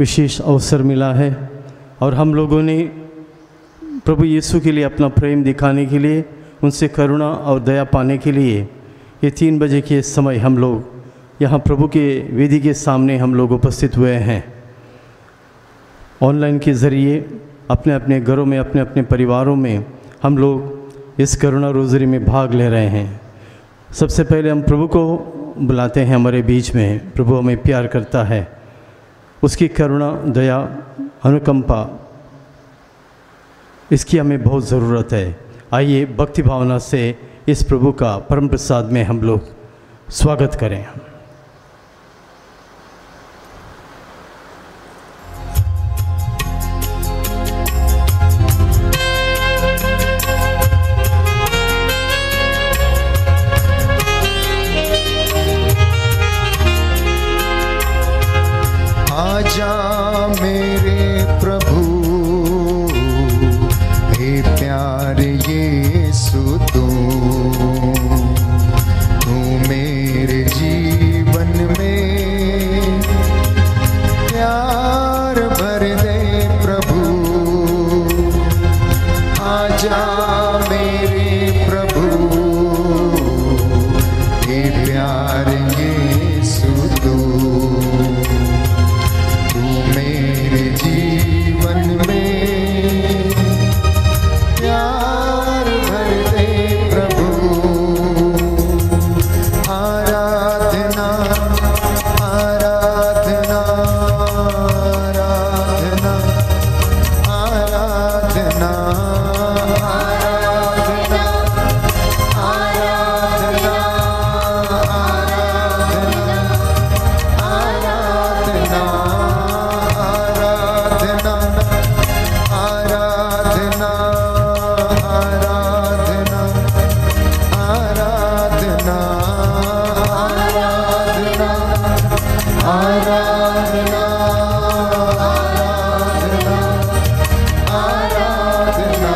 विशेष अवसर मिला है और हम लोगों ने प्रभु यीशु के लिए अपना प्रेम दिखाने के लिए, उनसे करुणा और दया पाने के लिए ये 3 बजे के समय हम लोग यहाँ प्रभु के वेदी के सामने हम लोग उपस्थित हुए हैं। ऑनलाइन के ज़रिए अपने अपने घरों में, अपने अपने परिवारों में हम लोग इस करुणा रोज़री में भाग ले रहे हैं। सबसे पहले हम प्रभु को बुलाते हैं हमारे बीच में। प्रभु हमें प्यार करता है, उसकी करुणा, दया, अनुकंपा, इसकी हमें बहुत ज़रूरत है। आइए भक्ति भावना से इस प्रभु का परम प्रसाद में हम लोग स्वागत करें। आजा मेरे प्रभु, हे प्यारे यीशु, तू मेरे जीवन में प्यार भर दे प्रभु। आजा मेरे प्रभु, हे प्यारे यीशु, तू मेरे जीवन में प्यार भर दे प्रभु। आराधना आराधना आराधना आराधना आराधना आराधना आराधना आराधना आराधना आराधना आराधना आराधना आराधना आराधना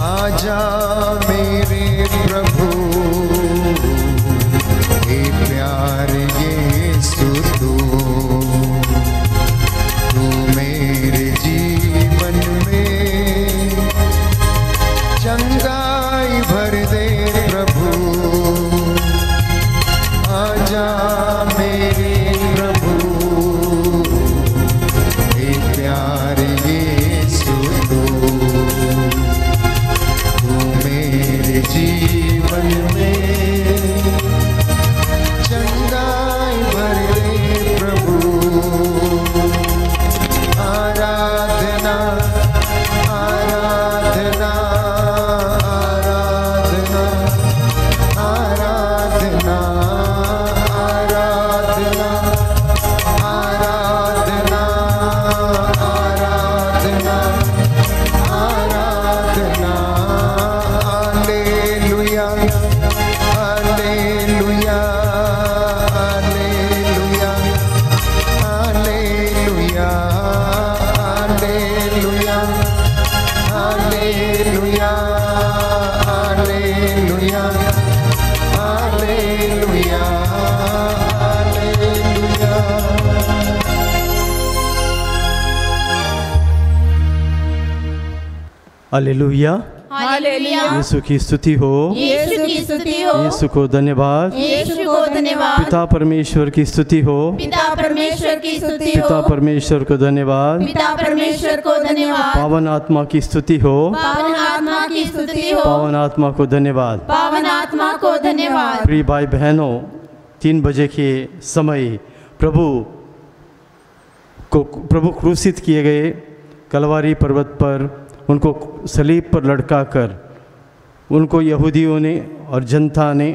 आजा मेरे प्रभु, हे प्यारे यीशु, तू मेरे जीवन में चंगाई भर दे प्रभु। आजा मेरे प्रभु, हे प्यारे यीशु, तू मेरे जीवन में चंगाई भर दे प्रभु। आराधना आराधना आराधना आराधना आराधना आराधना आराधना आराधना। हालेलुया हालेलुया हालेलुया हालेलुया हालेलुया हालेलुया हालेलुया हालेलुया हालेलुया। हालेलुया, हालेलुया। यीशु की स्तुति हो, यीशु की स्तुति हो, यीशु को धन्यवाद। यीशु को धन्यवाद। पिता परमेश्वर की स्तुति हो, पिता परमेश्वर की स्तुति हो, पिता परमेश्वर को धन्यवाद। पिता परमेश्वर को धन्यवाद। पावन आत्मा की स्तुति हो, पावन आत्मा की स्तुति हो, पावन आत्मा को धन्यवाद। पावन आत्मा को धन्यवाद। प्रिय भाई बहनों, 3 बजे के समय प्रभु क्रूसित किए गए कलवारी पर्वत पर, उनको सलीब पर लटकाकर उनको यहूदियों ने और जनता ने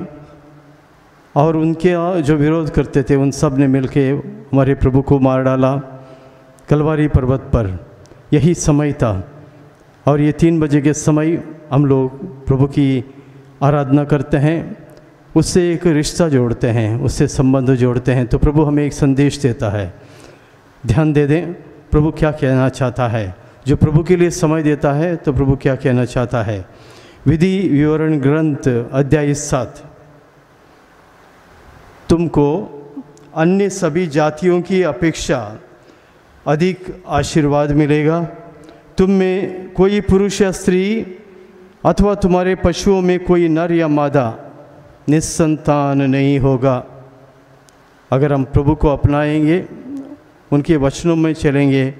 और उनके जो विरोध करते थे उन सब ने मिलके हमारे प्रभु को मार डाला कलवारी पर्वत पर। यही समय था और ये 3 बजे के समय हम लोग प्रभु की आराधना करते हैं, उससे एक रिश्ता जोड़ते हैं, उससे संबंध जोड़ते हैं, तो प्रभु हमें एक संदेश देता है। ध्यान दे दें प्रभु क्या कहना चाहता है। जो प्रभु के लिए समय देता है तो प्रभु क्या कहना चाहता है। विधि विवरण ग्रंथ अध्याय 7, तुमको अन्य सभी जातियों की अपेक्षा अधिक आशीर्वाद मिलेगा। तुम में कोई पुरुष या स्त्री अथवा तुम्हारे पशुओं में कोई नर या मादा निस्संतान नहीं होगा। अगर हम प्रभु को अपनाएंगे, उनके वचनों में चलेंगे,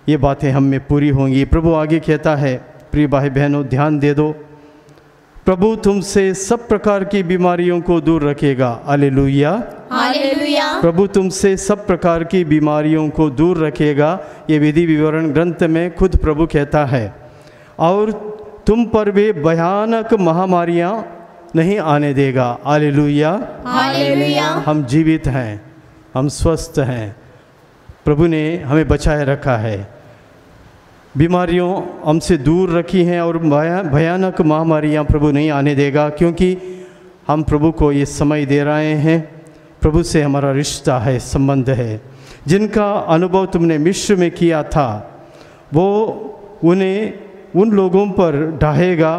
ये बातें हम में पूरी होंगी। प्रभु आगे कहता है, प्रिय भाई बहनों ध्यान दे दो, प्रभु तुमसे सब प्रकार की बीमारियों को दूर रखेगा। Hallelujah, hallelujah. प्रभु तुमसे सब प्रकार की बीमारियों को दूर रखेगा। ये विधि विवरण ग्रंथ में खुद प्रभु कहता है। और तुम पर वे भयानक महामारियां नहीं आने देगा। Hallelujah, hallelujah. हम जीवित हैं, हम स्वस्थ हैं, प्रभु ने हमें बचाए रखा है। बीमारियों हमसे दूर रखी हैं और भयानक महामारियां प्रभु नहीं आने देगा, क्योंकि हम प्रभु को ये समय दे रहे हैं। प्रभु से हमारा रिश्ता है, संबंध है। जिनका अनुभव तुमने मिस्र में किया था, वो उन्हें उन लोगों पर ढाहेगा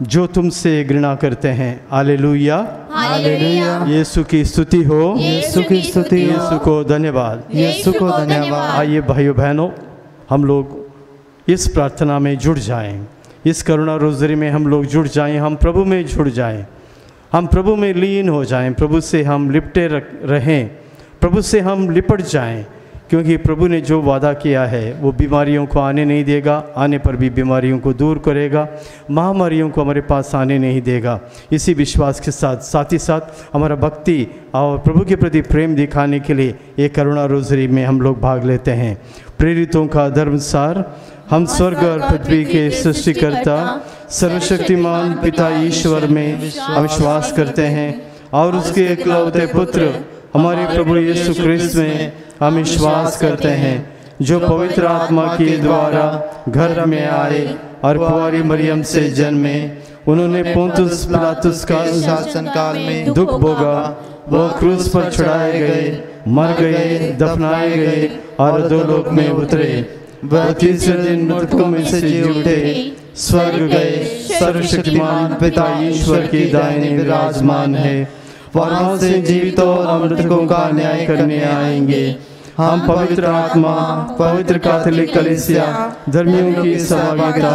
जो तुमसे घृणा करते हैं। हालेलुया, हालेलुया। यीशु की स्तुति हो, यीशु की स्तुति हो। यीशु को धन्यवाद। यीशु को धन्यवाद। आइए भाइयों बहनों, हम लोग इस प्रार्थना में जुड़ जाएं, इस करुणा रोज़री में हम लोग जुड़ जाएं, हम प्रभु में जुड़ जाएं, हम प्रभु में लीन हो जाएं, प्रभु से हम लिपटे रहें, प्रभु से हम लिपट जाएं, क्योंकि प्रभु ने जो वादा किया है वो बीमारियों को आने नहीं देगा, आने पर भी बीमारियों को दूर करेगा, महामारियों को हमारे पास आने नहीं देगा। इसी विश्वास के साथ ही साथ हमारा भक्ति और प्रभु के प्रति प्रेम दिखाने के लिए एक करुणा रोज़री में हम लोग भाग लेते हैं। प्रेरितों का धर्मसार। हम स्वर्ग और पृथ्वी के सृष्टिकर्ता सर्वशक्तिमान पिता ईश्वर में विश्वास करते हैं और उसके एकलौते पुत्र हमारे प्रभु यीशु ख्रिस्त में हम विश्वास करते हैं, जो पवित्र आत्मा के द्वारा घर में आए और कुंवारी मरियम से जन्मे। उन्होंने पोंतुस पिलातुस का शासन काल में दुख भोगा, वो क्रूस पर चढ़ाए गए, मर गए, दफनाए गए और दो लोक में उतरे। वह तीसरे दिन मृतकों में से जी उठे, स्वर्ग गए, सर्वशक्तिमान पिता ईश्वर की दाहिने विराजमान है। वहाँ से जीवितों और मृतकों का न्याय करने आएंगे। हम पवित्र आत्मा, पवित्र कैथोलिक कलीसिया, धर्मियों की सहभागिता,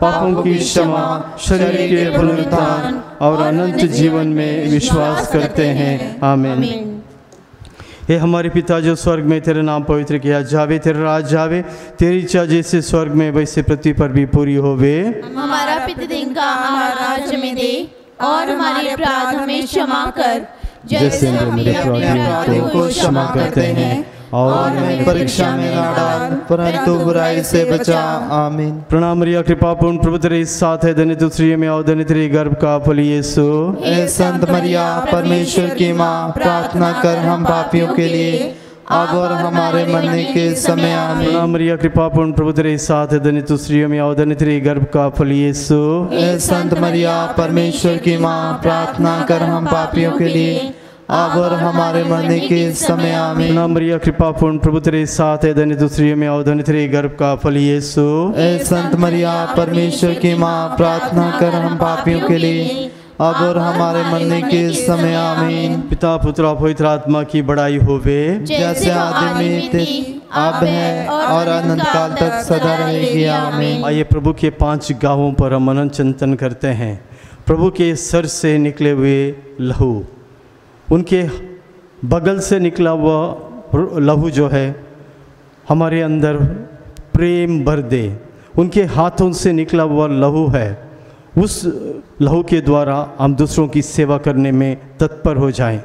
पापों की क्षमा, शरीर के पुनरुत्थान और अनंत जीवन में विश्वास करते हैं। आमीन। हे हमारे पिता जो स्वर्ग में, तेरा नाम पवित्र किया जावे, तेरा राज जावे, तेरी इच्छा जैसे स्वर्ग में वैसे पृथ्वी पर भी पूरी होवे। हमारा प्रतिदिन का आहार आज हमें दे और हमारे अपराध हमें क्षमा कर, जैसे हम अपने अपराधियों को क्षमा करते हैं, और हमें परीक्षा में ना डाल, परंतु बुराई से बचा। आमीन। प्रणाम मरिया, कृपा पूर्ण प्रभु तेरे साथ है, धन्य तू स्त्रियों में और धन्य तेरे गर्भ का फल यीशु। हे संत मरिया, परमेश्वर की माँ, प्रार्थना कर हम पापियों के लिए, अब और हमारे मरने के समय। आमीन। प्रणाम मरिया, कृपा पूर्ण प्रभु तेरे साथ है, धन्य तू स्त्रियों में और धन्य तेरे गर्भ का फल यीशु। हे संत मरिया, परमेश्वर की माँ, प्रार्थना कर हम पापियों के लिए, अब और हमारे मरने के समय। आमीन। प्रणाम मरिया, कृपा पूर्ण प्रभु तेरे साथ है, धन्य तू स्त्रियों में और धन्य तेरे गर्भ का फल यीशु। हे संत मरिया, परमेश्वर की माँ, प्रार्थना कर हम पापियों के लिए, अब और हमारे मरने के समय। आमीन। पिता पुत्र और पवित्र आत्मा की बड़ाई होवे, जैसे आदि में थी, अब है और अनंत काल तक सदा रहेगी। आमीन। आइए प्रभु के 5 गांवों पर हम मनन चिंतन करते हैं। प्रभु के सर से निकले हुए लहू, उनके बगल से निकला हुआ लहू जो है हमारे अंदर प्रेम भर दे। उनके हाथों से निकला हुआ लहू है, उस लहू के द्वारा हम दूसरों की सेवा करने में तत्पर हो जाएं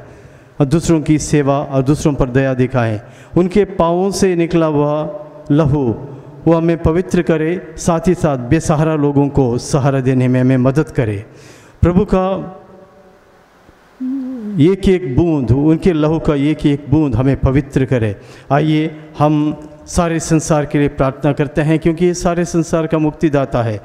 और दूसरों की सेवा और दूसरों पर दया दिखाएं। उनके पाँवों से निकला हुआ लहू वो हमें पवित्र करे, साथ ही साथ बेसहारा लोगों को सहारा देने में हमें मदद करे। प्रभु का एक एक बूंद, उनके लहू का एक एक बूंद हमें पवित्र करे। आइए हम सारे संसार के लिए प्रार्थना करते हैं, क्योंकि ये सारे संसार का मुक्तिदाता है।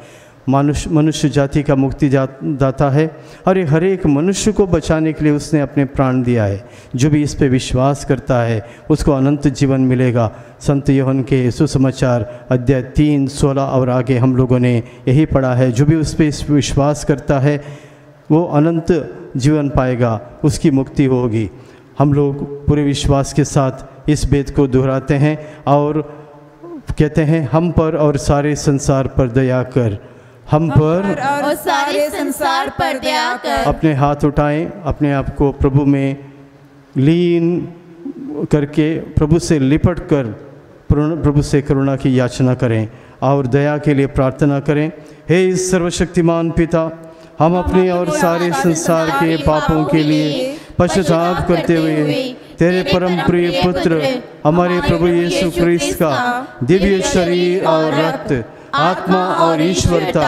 मनुष्य जाति का मुक्ति दाता है और ये हर एक मनुष्य को बचाने के लिए उसने अपने प्राण दिया है। जो भी इस पे विश्वास करता है उसको अनंत जीवन मिलेगा। संत यूहन्ना के सुसमाचार अध्याय 3, 16 और आगे हम लोगों ने यही पढ़ा है। जो भी उस पर विश्वास करता है वो अनंत जीवन पाएगा, उसकी मुक्ति होगी। हम लोग पूरे विश्वास के साथ इस वेद को दोहराते हैं और कहते हैं, हम पर और सारे संसार पर दया कर, हम पर और सारे संसार पर दया कर। अपने हाथ उठाएं, अपने आप को प्रभु में लीन करके प्रभु से लिपट कर प्रभु से करुणा की याचना करें और दया के लिए प्रार्थना करें। हे सर्वशक्तिमान पिता, हम अपने और सारे संसार के पापों के लिए पश्चाताप करते हुए तेरे परम प्रिय पुत्र हमारे प्रभु यीशु क्रिस्त का दिव्य शरीर और रक्त, आत्मा और ईश्वरता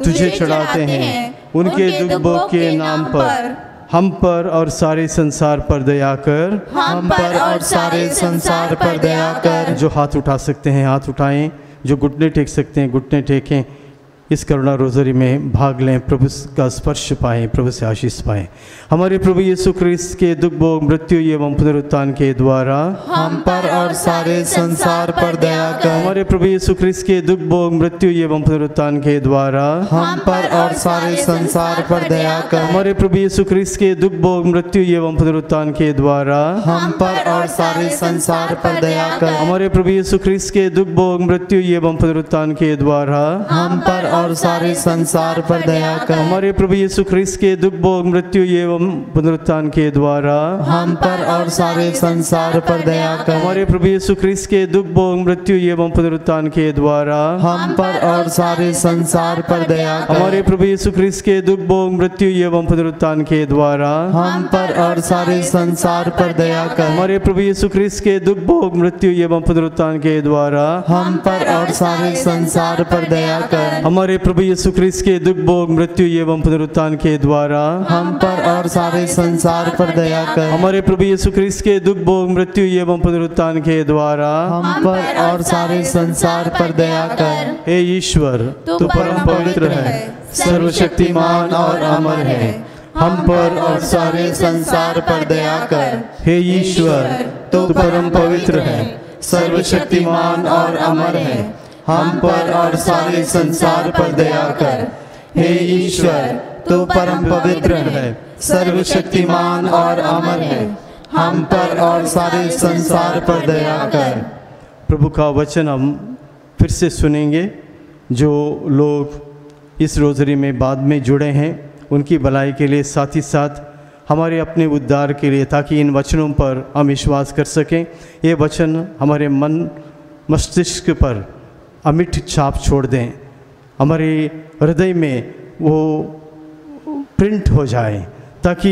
तुझे चढ़ाते हैं। उनके दुख भोग के नाम पर हम पर और सारे संसार पर दया कर, हम पर और सारे संसार पर दया कर। जो हाथ उठा सकते हैं हाथ उठाएं, जो घुटने टेक सकते हैं घुटने टेकें। इस करुणा रोज़री में भाग लें, प्रभु का स्पर्श पाएं, प्रभु से आशीष पाएं। हमारे प्रभु यीशु क्रिस्त के दुख भोग मृत्यु एवं पुनरुत्थान के द्वारा हम पर और सारे संसार पर दया कर। हमारे प्रभु यीशु क्रिस्त के दुख भोग मृत्यु एवं पुनरुत्थान के द्वारा हम पर और सारे संसार पर दया कर। हमारे प्रभु यीशु क्रिस्त के दुख भोग मृत्यु एवं पुनरुत्थान के द्वारा हम पर और सारे संसार पर दया कर। हमारे प्रभु यीशु क्रिस्त के दुख भोग मृत्यु एवं पुनरुत्थान के द्वारा हम पर और सारे संसार पर दया कर। हमारे प्रभु यीशु ख्रिस्त के दुख भोग मृत्यु एवं पुनरुत्थान के द्वारा हम पर और सारे संसार पर दया कर। हमारे प्रभु यीशु ख्रिस्त के दुख भोग मृत्यु एवं पुनरुत्थान के द्वारा हम पर और सारे संसार पर दया कर। हमारे प्रभु यीशु ख्रिस्त के दुख भोग मृत्यु एवं पुनरुत्थान के द्वारा हम पर और सारे संसार पर दया कर। हमारे प्रभु यीशु ख्रिस्त के दुख भोग मृत्यु एवं पुनरुत्थान के द्वारा हम पर और सारे संसार पर दया कर। हमारे प्रभु यीशु ख्रिस्त के दुख भोग मृत्यु एवं पुनरुत्थान के द्वारा हम पर और सारे संसार पर दया कर। हमारे प्रभु यीशु ख्रिस्त के दुख भोग मृत्यु एवं पुनरुत्थान के द्वारा हम पर और सारे संसार पर दया कर। हे ईश्वर, तू परम पवित्र है, सर्वशक्तिमान और अमर है, हम पर और सारे संसार पर दया कर। हे ईश्वर, तू परम पवित्र है, सर्वशक्तिमान और अमर है, हम पर और सारे संसार पर दया कर। हे ईश्वर, तू परम पवित्र है, सर्वशक्तिमान और अमर है, हम पर और सारे संसार पर दया कर। प्रभु का वचन हम फिर से सुनेंगे। जो लोग इस रोज़री में बाद में जुड़े हैं उनकी भलाई के लिए, साथ ही साथ हमारे अपने उद्धार के लिए, ताकि इन वचनों पर हम विश्वास कर सकें। ये वचन हमारे मन मस्तिष्क पर अमिट छाप छोड़ दें, हमारे हृदय में वो प्रिंट हो जाए, ताकि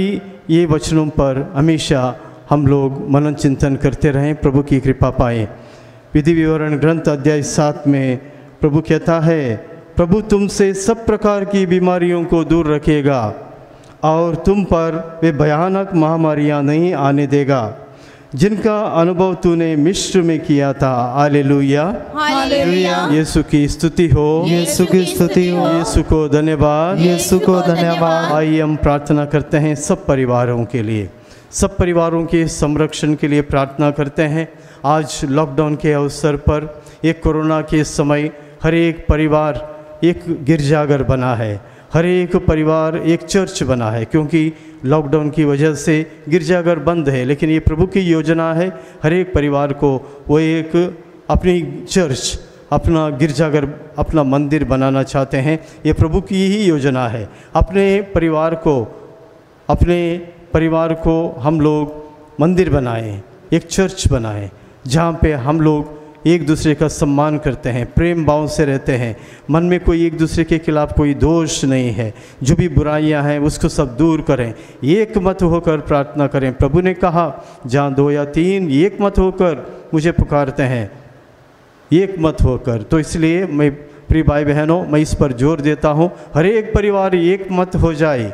ये वचनों पर हमेशा हम लोग मनन चिंतन करते रहें, प्रभु की कृपा पाएँ। विधि विवरण ग्रंथ अध्याय 7 में प्रभु कहता है, प्रभु तुमसे सब प्रकार की बीमारियों को दूर रखेगा और तुम पर वे भयानक महामारियां नहीं आने देगा जिनका अनुभव तूने मिस्र में किया था। हालेलुया, हालेलुया। यीशु की स्तुति हो, यीशु की स्तुति हो, यीशु को धन्यवाद, यीशु को धन्यवाद। आइए हम प्रार्थना करते हैं सब परिवारों के लिए, सब परिवारों के संरक्षण के लिए प्रार्थना करते हैं। आज लॉकडाउन के अवसर पर, एक कोरोना के समय, हर एक परिवार एक गिरजाघर बना है, हर एक परिवार एक चर्च बना है, क्योंकि लॉकडाउन की वजह से गिरजाघर बंद है। लेकिन ये प्रभु की योजना है, हर एक परिवार को वो एक अपनी चर्च, अपना गिरजाघर, अपना मंदिर बनाना चाहते हैं। ये प्रभु की ही योजना है। अपने परिवार को हम लोग मंदिर बनाएं, एक चर्च बनाएं, जहाँ पे हम लोग एक दूसरे का सम्मान करते हैं, प्रेम भाव से रहते हैं, मन में कोई एक दूसरे के खिलाफ कोई दोष नहीं है। जो भी बुराइयां हैं उसको सब दूर करें, एक मत होकर प्रार्थना करें। प्रभु ने कहा, जहाँ 2 या 3 एक मत होकर मुझे पुकारते हैं, एक मत होकर। तो इसलिए मैं प्रिय भाई बहनों, मैं इस पर जोर देता हूँ, हर एक परिवार एक मत हो जाए,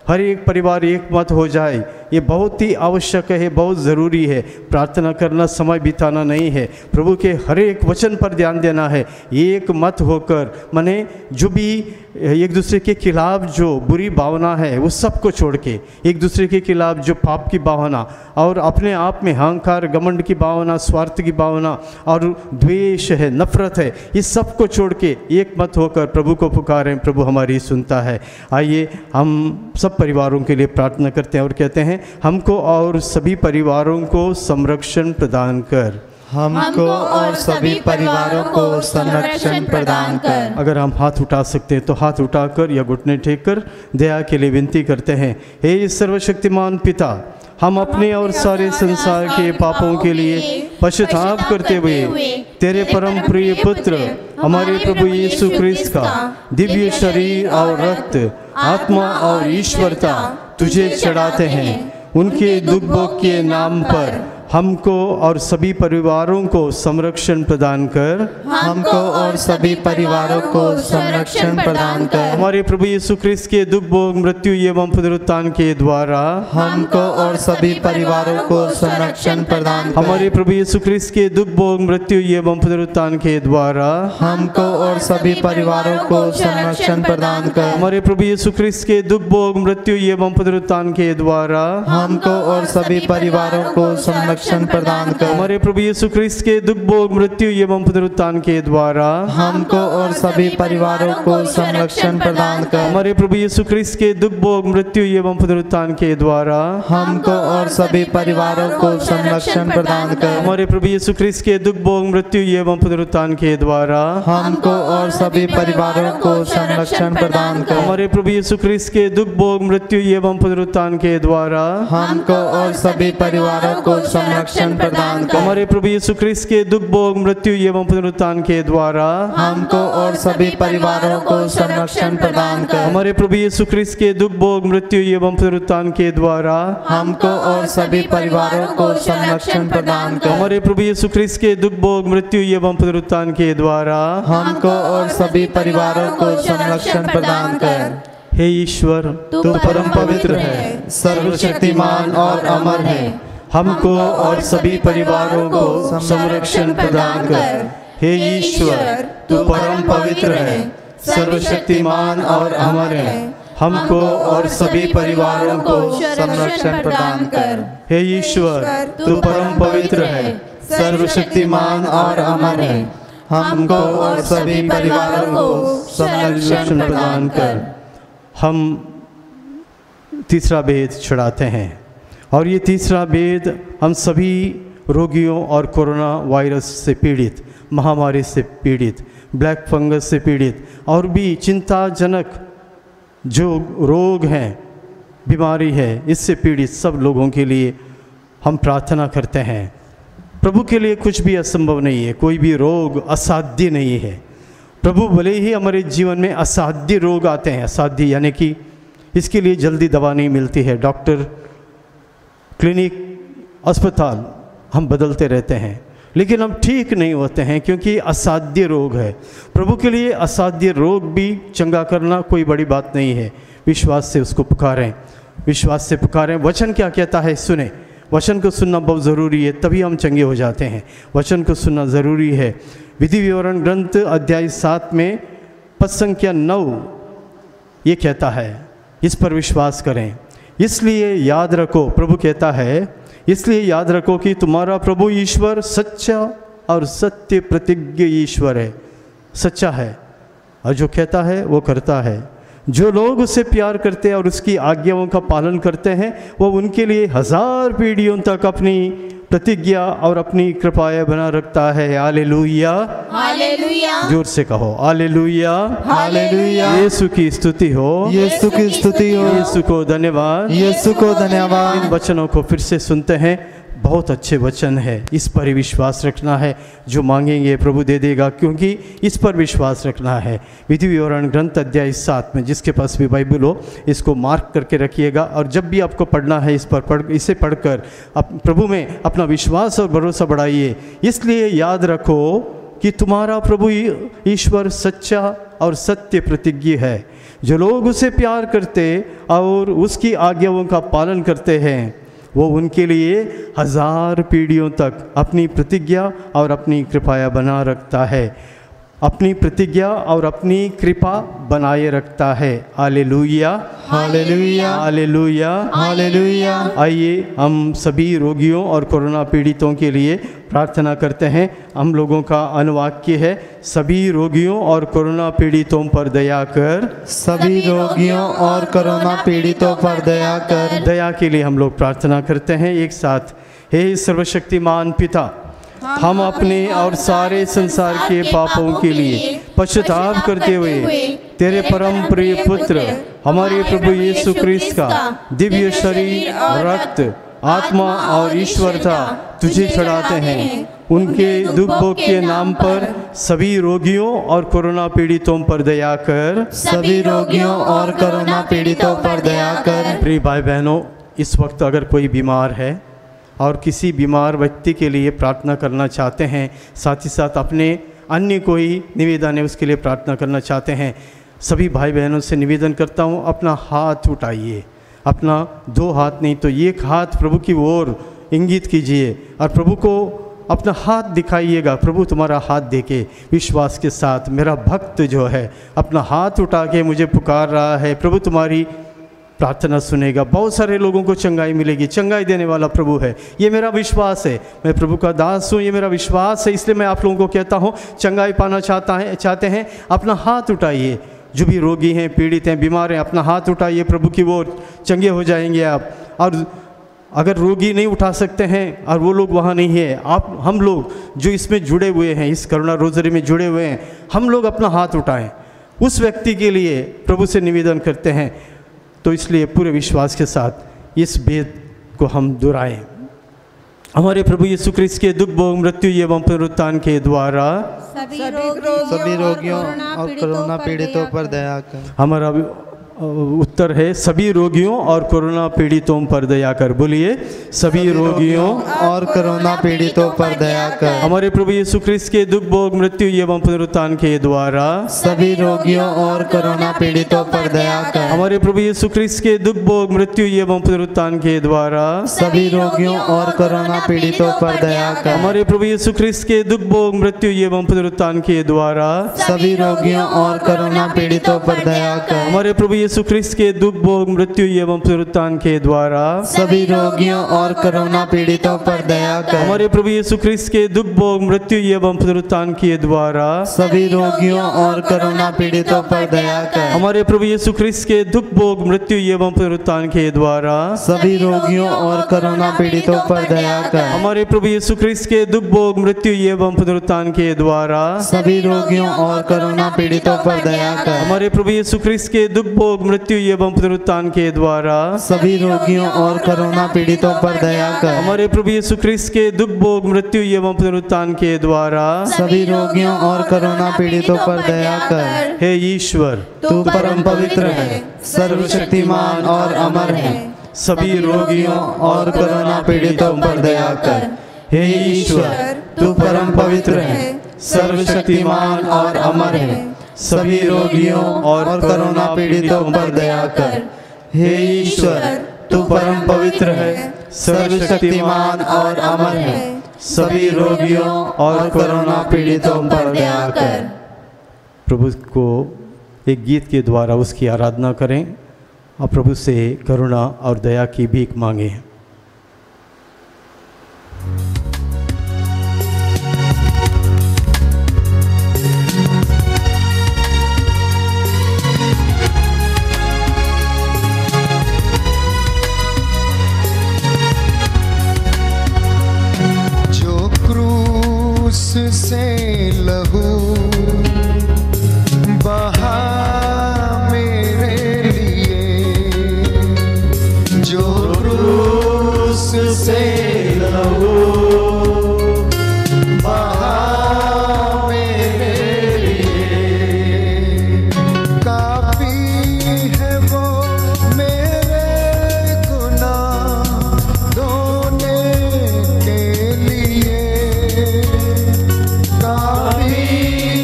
हर एक परिवार एक मत हो जाए। ये बहुत ही आवश्यक है, बहुत ज़रूरी है। प्रार्थना करना समय बिताना नहीं है, प्रभु के हर एक वचन पर ध्यान देना है। एक मत होकर माने जो भी एक दूसरे के खिलाफ जो बुरी भावना है वो सबको छोड़ के, एक दूसरे के खिलाफ जो पाप की भावना और अपने आप में अहंकार घमंड की भावना, स्वार्थ की भावना और द्वेष है, नफरत है, इस सब को छोड़ के एक मत होकर प्रभु को पुकारें। प्रभु हमारी सुनता है। आइए हम सब परिवारों के लिए प्रार्थना करते हैं और कहते हैं, हमको और सभी परिवारों को संरक्षण प्रदान कर। हमको और सभी परिवारों को संरक्षण प्रदान कर। अगर हम हाथ उठा सकते हैं तो हाथ उठाकर या घुटने टेक कर दया के लिए विनती करते हैं। हे सर्वशक्तिमान पिता, हम अपने और सारे संसार के पापों के लिए पश्चाताप करते हुए तेरे परम प्रिय पुत्र हमारे प्रभु यीशु क्रिस्त का दिव्य शरीर और रक्त, आत्मा और ईश्वरता तुझे चढ़ाते हैं। उनके दुख भोग के नाम पर हमको और सभी परिवारों को संरक्षण प्रदान कर। हमको और सभी परिवारों को संरक्षण प्रदान कर। हमारे प्रभु यीशु क्रिस्त के दुख भोग मृत्यु एवं पुनरुत्थान के द्वारा हमको और सभी परिवारों को संरक्षण प्रदान कर। हमारे प्रभु यीशु क्रिस्त के दुख भोग मृत्यु एवं पुनरुत्थान के द्वारा हमको और सभी परिवारों को संरक्षण प्रदान कर। हमारे प्रभु यीशु क्रिस्त के दुख भोग मृत्यु एवं पुनरुत्थान के द्वारा हमको और सभी परिवारों को संरक्षण प्रदान कर। हमारे प्रभु यीशु क्रिस्त के दुख भोग मृत्यु एवं पुनरुत्थान के द्वारा हमको और सभी परिवारों को संरक्षण प्रदान कर। हमारे प्रभु यीशु क्रिस्त के दुख भोग मृत्यु एवं पुनरुत्थान के द्वारा हमको और सभी परिवारों को संरक्षण प्रदान कर। हमारे प्रभु यीशु क्रिस्त के दुख भोग मृत्यु एवं पुनरुत्थान के द्वारा हमको और सभी परिवारों को संरक्षण प्रदान कर। हमारे प्रभु यीशु क्रिस्त के दुख भोग मृत्यु एवं पुनरुत्थान के द्वारा हमको और सभी परिवारों को संरक्षण प्रदान कर। हमारे प्रभु यीशु क्रिस्त के दुख भोग मृत्यु एवं पुनरुत्थान के द्वारा हमको और सभी परिवारों को संरक्षण प्रदान कर। हमारे प्रभु यीशु क्रिस्त के दुख भोग मृत्यु एवं पुनरुत्थान के द्वारा हमको और सभी परिवारों को संरक्षण प्रदान कर। हमारे प्रभु यीशु क्रिस्त के दुख भोग मृत्यु एवं पुनरुत्थान के द्वारा हमको और सभी परिवारों को संरक्षण प्रदान कर। हे ईश्वर, तू परम पवित्र है, सर्वशक्तिमान और अमर है। हमको और सभी परिवारों को संरक्षण प्रदान कर। हे ईश्वर, तू परम पवित्र है, सर्वशक्तिमान और अमर है। हमको और सभी परिवारों को संरक्षण प्रदान कर। हे ईश्वर, तू परम पवित्र है, सर्वशक्तिमान और अमर है। हमको और सभी परिवारों को संरक्षण प्रदान कर। हम तीसरा भेद चढ़ाते हैं और ये तीसरा भेद हम सभी रोगियों और कोरोना वायरस से पीड़ित, महामारी से पीड़ित, ब्लैक फंगस से पीड़ित और भी चिंताजनक जो रोग हैं, बीमारी है, इससे पीड़ित सब लोगों के लिए हम प्रार्थना करते हैं। प्रभु के लिए कुछ भी असंभव नहीं है, कोई भी रोग असाध्य नहीं है। प्रभु भले ही हमारे जीवन में असाध्य रोग आते हैं, असाध्य यानी कि इसके लिए जल्दी दवा नहीं मिलती है, डॉक्टर, क्लिनिक, अस्पताल हम बदलते रहते हैं, लेकिन हम ठीक नहीं होते हैं क्योंकि असाध्य रोग है। प्रभु के लिए असाध्य रोग भी चंगा करना कोई बड़ी बात नहीं है। विश्वास से उसको पुकारें, विश्वास से पुकारें। वचन क्या कहता है सुने, वचन को सुनना बहुत ज़रूरी है, तभी हम चंगे हो जाते हैं। वचन को सुनना ज़रूरी है। विधि विवरण ग्रंथ अध्याय 7 में पद संख्या 9 ये कहता है, इस पर विश्वास करें। इसलिए याद रखो, प्रभु कहता है, इसलिए याद रखो कि तुम्हारा प्रभु ईश्वर सच्चा और सत्य प्रतिज्ञ ईश्वर है, सच्चा है और जो कहता है वो करता है। जो लोग उसे प्यार करते हैं और उसकी आज्ञाओं का पालन करते हैं, वो उनके लिए 1000 पीढ़ियों तक अपनी प्रतिज्ञा और अपनी कृपाएं बना रखता है। हालेलुया, हालेलुया, जोर से कहो हालेलुया, हालेलुया। यीशु की स्तुति हो, यीशु की स्तुति हो, यीशु को धन्यवाद, यीशु को धन्यवाद। इन वचनों को फिर से सुनते हैं, बहुत अच्छे वचन है, इस पर ही विश्वास रखना है। जो मांगेंगे प्रभु दे देगा, क्योंकि इस पर विश्वास रखना है। विधि विवरण ग्रंथ अध्याय 7 में, जिसके पास भी बाइबल हो इसको मार्क करके रखिएगा और जब भी आपको पढ़ना है इसे पढ़कर प्रभु में अपना विश्वास और भरोसा बढ़ाइए। इसलिए याद रखो कि तुम्हारा प्रभु ईश्वर सच्चा और सत्य प्रतिज्ञ है। जो लोग उसे प्यार करते और उसकी आज्ञाओं का पालन करते हैं वो उनके लिए 1000 पीढ़ियों तक अपनी प्रतिज्ञा और अपनी कृपा बना रखता है, अपनी प्रतिज्ञा और अपनी कृपा बनाए रखता है। हालेलुया, हालेलुया, हालेलुया, हालेलुया। आइए हम सभी रोगियों और कोरोना पीड़ितों के लिए प्रार्थना करते हैं। हम लोगों का अनुवाक्य है, सभी रोगियों और कोरोना पीड़ितों पर दया कर। सभी रोगियों और कोरोना पीड़ितों पर दया कर। दया के लिए हम लोग प्रार्थना करते हैं एक साथ। हे सर्वशक्तिमान पिता, हम अपने और सारे संसार के पापों के लिए पश्चाताप करते हुए तेरे परम प्रिय पुत्र हमारे प्रभु यीशु क्रिस्त का दिव्य शरीर, रक्त, आत्मा और ईश्वरता तुझे चढ़ाते हैं। उनके दुख भोग के नाम पर सभी रोगियों और कोरोना पीड़ितों पर दया कर। सभी रोगियों और कोरोना पीड़ितों पर दया कर। प्रिय भाई बहनों, इस वक्त अगर कोई बीमार है और किसी बीमार व्यक्ति के लिए प्रार्थना करना चाहते हैं, साथ ही साथ अपने अन्य कोई निवेदन है उसके लिए प्रार्थना करना चाहते हैं, सभी भाई बहनों से निवेदन करता हूँ अपना हाथ उठाइए। अपना 2 हाथ नहीं तो 1 हाथ प्रभु की ओर इंगित कीजिए और प्रभु को अपना हाथ दिखाइएगा। प्रभु तुम्हारा हाथ देके विश्वास के साथ मेरा भक्त जो है अपना हाथ उठा के मुझे पुकार रहा है, प्रभु तुम्हारी प्रार्थना सुनेगा। बहुत सारे लोगों को चंगाई मिलेगी। चंगाई देने वाला प्रभु है, ये मेरा विश्वास है। मैं प्रभु का दास हूँ, ये मेरा विश्वास है। इसलिए मैं आप लोगों को कहता हूँ, चंगाई पाना चाहते हैं अपना हाथ उठाइए। जो भी रोगी हैं, पीड़ित हैं, बीमार हैं, अपना हाथ उठाइए प्रभु की ओर, चंगे हो जाएंगे आप। और अगर रोगी नहीं उठा सकते हैं और वो लोग वहाँ नहीं है, आप हम लोग जो इसमें जुड़े हुए हैं, इस करुणा रोज़री में जुड़े हुए हैं, हम लोग अपना हाथ उठाएं। उस व्यक्ति के लिए प्रभु से निवेदन करते हैं। तो इसलिए पूरे विश्वास के साथ इस भेद को हम दोहराएं। हमारे प्रभु यीशु क्रिस्त के दुख भोग मृत्यु एवं पुनरुत्थान के द्वारा सभी रोगियों और कोरोना पीड़ितों पर दया कर। हमारा उत्तर है सभी रोगियों और कोरोना पीड़ितों पर दया कर। बोलिए, सभी रोगियों और कोरोना पीड़ितों पर दया कर। हमारे प्रभु यीशु क्रिस्त के दुख भोग मृत्यु एवं पुनरुत्थान के द्वारा सभी रोगियों और कोरोना पीड़ितों पर दया कर। हमारे प्रभु यीशु क्रिस्त के दुख भोग मृत्यु एवं पुनरुत्थान के द्वारा सभी रोगियों और कोरोना पीड़ितों पर दया कर। हमारे प्रभु यीशु क्रिस्त के दुख भोग मृत्यु एवं पुनरुत्थान के द्वारा सभी रोगियों और कोरोना पीड़ितों पर दया कर। हमारे प्रभु यीशु क्रिस्त के दुख भोग मृत्यु एवं पुनरुत्थान के द्वारा सभी रोगियों और कोरोना पीड़ितों पर दया कर। हमारे प्रभु यीशु क्रिस्त के दुख भोग मृत्यु एवं पुनरुत्थान के द्वारा सभी रोगियों और कोरोना पीड़ितों पर दया कर। हमारे प्रभु यीशु क्रिस्त के दुख भोग मृत्यु एवं पुनरुत्थान के द्वारा सभी रोगियों और कोरोना पीड़ितों पर दया कर। हमारे प्रभु यीशु क्रिस्त के दुख भोग मृत्यु एवं पुनरुत्थान के द्वारा सभी रोगियों और कोरोना पीड़ितों पर दया कर। हमारे प्रभु यीशु क्रिस्त के दुख भोग मृत्यु एवं पुनरुत्थान के द्वारा सभी रोगियों और कोरोना पीड़ितों पर दया कर। हमारे प्रभु यीशु क्रिस्त के दुख भोग मृत्यु एवं पुनरुत्थान के द्वारा सभी रोगियों और कोरोना पीड़ितों पर दया कर। हे ईश्वर, तू परम पवित्र है, सर्वशक्तिमान और अमर है। सभी रोगियों और कोरोना पीड़ितों पर दया कर। हे ईश्वर, तू परम पवित्र है, सर्वशक्तिमान और अमर है। सभी रोगियों और कोरोना पीड़ितों पर दया कर। हे ईश्वर, तू परम पवित्र है, सर्वशक्तिमान और अमर है। सभी रोगियों और कोरोना पीड़ितों पर दया कर। प्रभु को एक गीत के द्वारा उसकी आराधना करें और प्रभु से करुणा और दया की भीख मांगें। से लहू बहा मेरे लिए, जो क्रूस से लहू बहा मेरे लिए, काफी है वो मेरे गुनाह धोने के लिए। काफी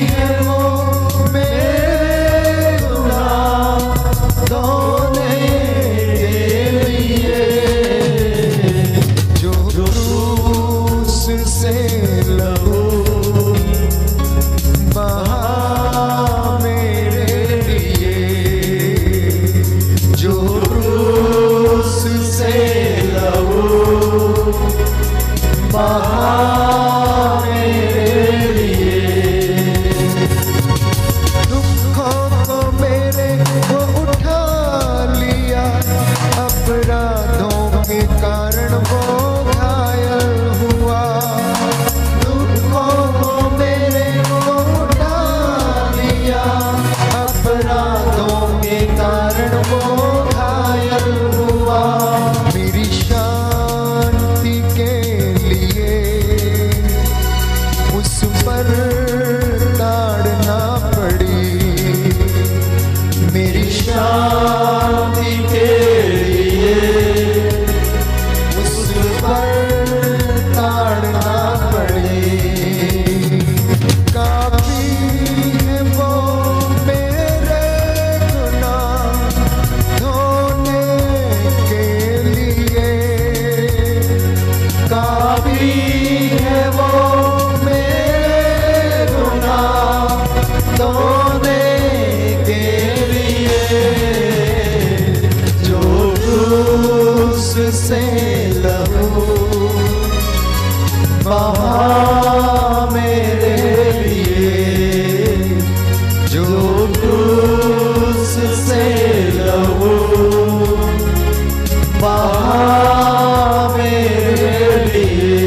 वहाँ मेरे लिए। दुखों को मेरे को उठा लिया, अपराधों के कारण वो घायल हुआ। दुखों को मेरे को उठा लिया, अपराधों के कारण वो घायल हुआ। मेरी शांति के लिए उस पर ताड़ना पड़ी। मेरी शांति के लिए उस पर ताड़ना पड़ी। काफी है वो मेरे गुनाह धोने के लिए। काफी है वो मेरे गुनाह धोने के लिए। जो क्रूस से लहू बहा मेरे लिए। जो क्रूस से लहू बहा मेरे लिए।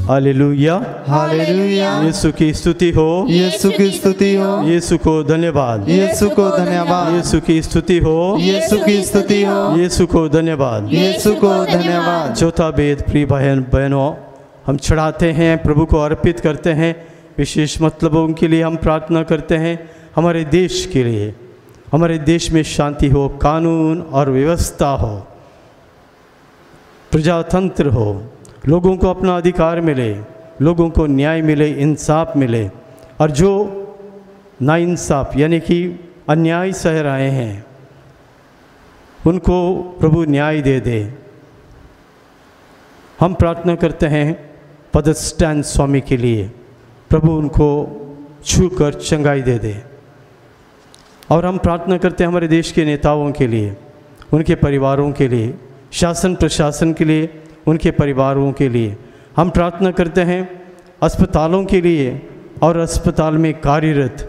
हालेलुया। हालेलुया। यीशु की स्तुति हो, यीशु की स्तुति हो, यीशु को धन्यवाद, यीशु को धन्यवाद, यीशु की स्तुति हो, यीशु की स्तुति हो, यीशु को धन्यवाद। यीशु को धन्यवाद। चौथा वेद प्रिय बहनों हम चढ़ाते हैं, प्रभु को अर्पित करते हैं। विशेष मतलबों के लिए हम प्रार्थना करते हैं। हमारे देश के लिए, हमारे देश में शांति हो, कानून और व्यवस्था हो, प्रजातंत्र हो, लोगों को अपना अधिकार मिले, लोगों को न्याय मिले, इंसाफ मिले। और जो नाइंसाफ यानी कि अन्याय सह रहे हैं उनको प्रभु न्याय दे दे। हम प्रार्थना करते हैं पदस्टैन स्वामी के लिए, प्रभु उनको छूकर चंगाई दे दे। और हम प्रार्थना करते हैं हमारे देश के नेताओं के लिए, उनके परिवारों के लिए, शासन प्रशासन के लिए, उनके परिवारों के लिए। हम प्रार्थना करते हैं अस्पतालों के लिए और अस्पताल में कार्यरत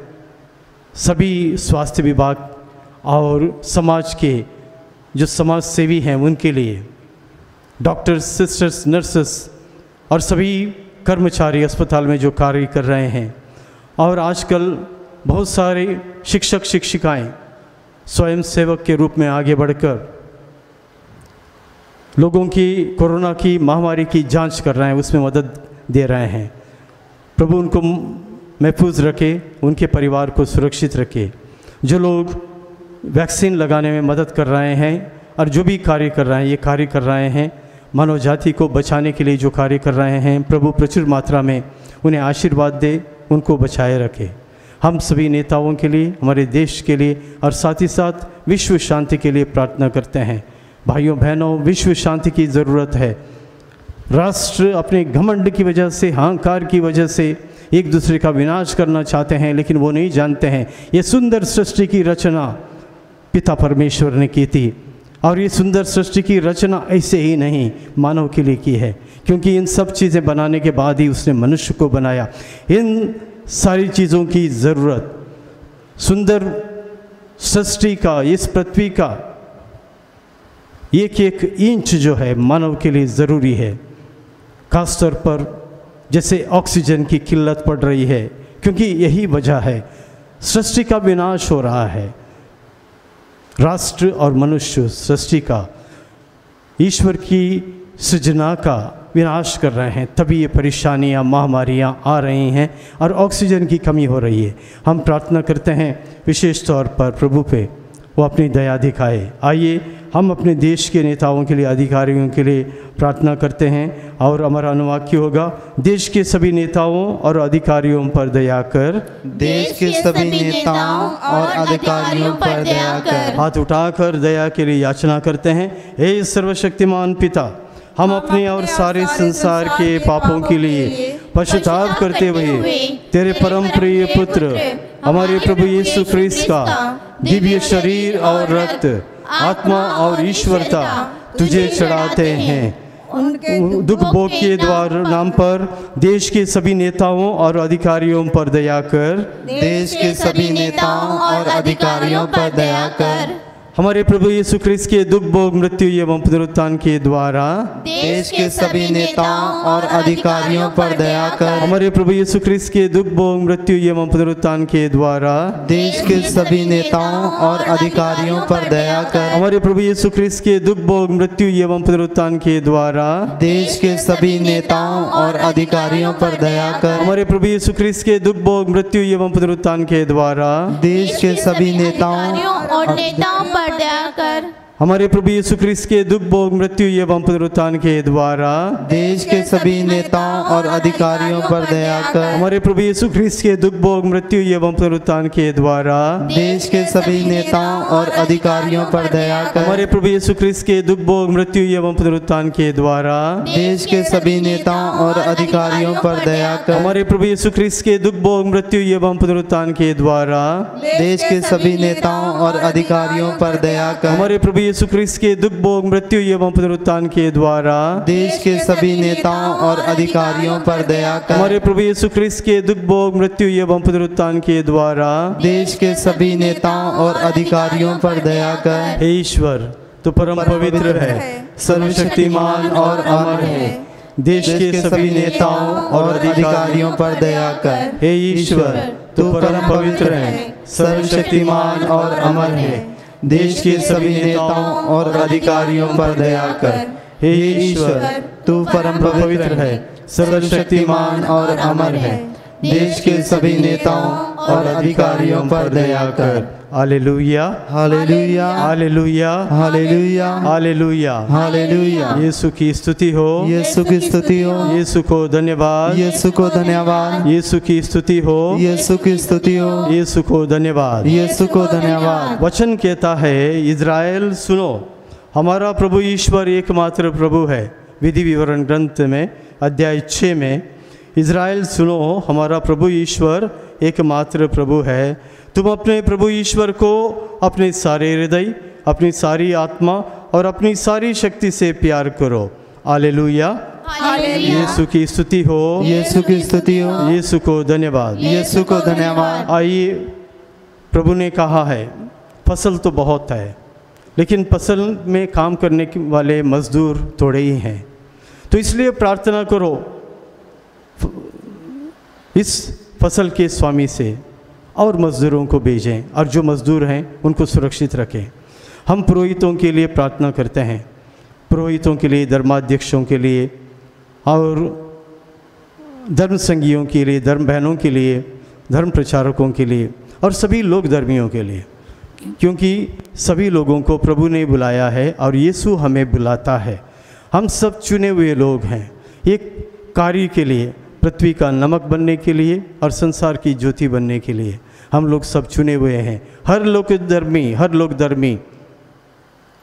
सभी स्वास्थ्य विभाग और समाज के जो समाज सेवी हैं उनके लिए, डॉक्टर्स, सिस्टर्स, नर्सेस और सभी कर्मचारी अस्पताल में जो कार्य कर रहे हैं। और आजकल बहुत सारे शिक्षक शिक्षिकाएं स्वयं सेवक के रूप में आगे बढ़कर लोगों की कोरोना की महामारी की जांच कर रहे हैं, उसमें मदद दे रहे हैं। प्रभु उनको महफूज रखे, उनके परिवार को सुरक्षित रखे। जो लोग वैक्सीन लगाने में मदद कर रहे हैं और जो भी कार्य कर रहे हैं, ये कार्य कर रहे हैं मानव जाति को बचाने के लिए जो कार्य कर रहे हैं, प्रभु प्रचुर मात्रा में उन्हें आशीर्वाद दे, उनको बचाए रखे। हम सभी नेताओं के लिए, हमारे देश के लिए और साथ ही साथ विश्व शांति के लिए प्रार्थना करते हैं। भाइयों बहनों, विश्व शांति की ज़रूरत है। राष्ट्र अपने घमंड की वजह से, अहंकार की वजह से एक दूसरे का विनाश करना चाहते हैं, लेकिन वो नहीं जानते हैं ये सुंदर सृष्टि की रचना पिता परमेश्वर ने की थी। और ये सुंदर सृष्टि की रचना ऐसे ही नहीं मानव के लिए की है, क्योंकि इन सब चीज़ें बनाने के बाद ही उसने मनुष्य को बनाया। इन सारी चीज़ों की ज़रूरत, सुंदर सृष्टि का, इस पृथ्वी का एक एक इंच जो है मानव के लिए ज़रूरी है। खासतौर पर जैसे ऑक्सीजन की किल्लत पड़ रही है, क्योंकि यही वजह है, सृष्टि का विनाश हो रहा है। राष्ट्र और मनुष्य सृष्टि का, ईश्वर की सृजना का विनाश कर रहे हैं, तभी ये परेशानियाँ, महामारियाँ आ रही हैं और ऑक्सीजन की कमी हो रही है। हम प्रार्थना करते हैं विशेष तौर पर प्रभु पे वो अपनी दया दिखाए। आइए हम अपने देश के नेताओं के लिए, अधिकारियों के लिए प्रार्थना करते हैं और हमारा अनुवाक्य होगा, देश के सभी नेताओं और अधिकारियों पर दया कर। देश के सभी नेताओं और अधिकारियों पर दया कर। हाथ उठाकर दया के लिए याचना करते हैं। हे सर्वशक्तिमान पिता, हम अपने और सारे संसार के पापों के लिए पश्चाताप करते हुए तेरे परम प्रिय पुत्र हमारे प्रभु यीशु ख्रीस्त का दिव्य शरीर और रक्त, आत्मा और ईश्वरता तुझे चढ़ाते हैं। उनके दुख भोग के द्वार नाम पर देश के सभी नेताओं और अधिकारियों पर दया कर। देश के सभी नेताओं और अधिकारियों पर दया कर। हमारे प्रभु यीशु ख्रिस्त के दुख भोग मृत्यु एवं पुनरुत्थान के द्वारा देश के सभी नेताओं और अधिकारियों पर दया कर। हमारे प्रभु यीशु ख्रिस्त के दुख भोग मृत्यु एवं पुनरुत्थान के द्वारा देश के सभी नेताओं और अधिकारियों पर दया कर। हमारे प्रभु यीशु ख्रिस्त के दुख भोग मृत्यु एवं पुनरुत्थान के द्वारा देश के सभी नेताओं और अधिकारियों पर दया कर। हमारे प्रभु यीशु ख्रिस्त के दुख भोग मृत्यु एवं पुनरुत्थान के द्वारा देश के सभी नेताओं और नेताओं पर दया कर। हमारे प्रभु यीशु ख्रिस्त के दुख भोग मृत्यु एवं पुनरुत्थान के द्वारा देश के सभी नेताओं और अधिकारियों पर दया कर। हमारे प्रभु यीशु ख्रिस्त के दुख भोग मृत्यु एवं पुनरुत्थान के द्वारा देश के सभी नेताओं और अधिकारियों पर दया कर। हमारे प्रभु यीशु ख्रिस्त के दुख भोग मृत्यु एवं पुनरुत्थान के द्वारा देश के सभी नेताओं और अधिकारियों पर दया कर। हमारे प्रभु यीशु ख्रिस्त के दुख भोग मृत्यु एवं पुनरुत्थान के द्वारा देश के सभी नेताओं और अधिकारियों पर दया कर। हमारे प्रभु यीशु ख्रिस्त के दुख भोग मृत्यु एवं पुनरुत्थान के द्वारा देश के सभी नेताओं और अधिकारियों पर दया कर। हमारे प्रभु यीशु ख्रिस्त के दुख भोग मृत्यु एवं पुनरुत्थान के द्वारा देश के सभी नेताओं और अधिकारियों पर दया कर। हे ईश्वर, तू परम पवित्र है, सर्वशक्तिमान और अमर है। देश के सभी नेताओं और अधिकारियों पर दया कर। हे ईश्वर, तू परम पवित्र है, सर्वशक्तिमान और अमर है। देश के सभी नेताओं और अधिकारियों पर दया कर। हे ईश्वर, तू परम पवित्र है, सर्वशक्तिमान और अमर है। देश के सभी नेताओं और अधिकारियों पर दया कर। हालेलुया, हालेलुया, हालेलुया, हालेलुया, हालेलुया, हालेलुया। यीशु की स्तुति हो, यीशु की स्तुति हो, यीशु को धन्यवाद, यीशु को धन्यवाद, यीशु की स्तुति हो, यीशु की स्तुति हो, यीशु को धन्यवाद, यीशु को धन्यवाद। वचन कहता है, इज़राइल सुनो, हमारा प्रभु ईश्वर एकमात्र प्रभु है। विधि विवरण ग्रंथ में अध्याय 6 में, इज़राइल सुनो, हमारा प्रभु ईश्वर एकमात्र प्रभु है। तुम अपने प्रभु ईश्वर को अपने सारे हृदय, अपनी सारी आत्मा और अपनी सारी शक्ति से प्यार करो। हालेलुया, यीशु की स्तुति हो, यीशु की स्तुति हो, यीशु को धन्यवाद, यीशु को धन्यवाद। आइए, प्रभु ने कहा है फसल तो बहुत है, लेकिन फसल में काम करने वाले मजदूर थोड़े ही हैं। तो इसलिए प्रार्थना करो इस फसल के स्वामी से और मज़दूरों को भेजें, और जो मज़दूर हैं उनको सुरक्षित रखें। हम पुरोहितों के लिए प्रार्थना करते हैं, पुरोहितों के लिए, धर्माध्यक्षों के लिए और धर्म संघियों के लिए, धर्म बहनों के लिए, धर्म प्रचारकों के लिए और सभी लोग धर्मियों के लिए, क्योंकि सभी लोगों को प्रभु ने बुलाया है और यीशु हमें बुलाता है। हम सब चुने हुए लोग हैं एक कार्य के लिए, पृथ्वी का नमक बनने के लिए और संसार की ज्योति बनने के लिए। हम लोग सब चुने हुए हैं। हर लोग धर्मी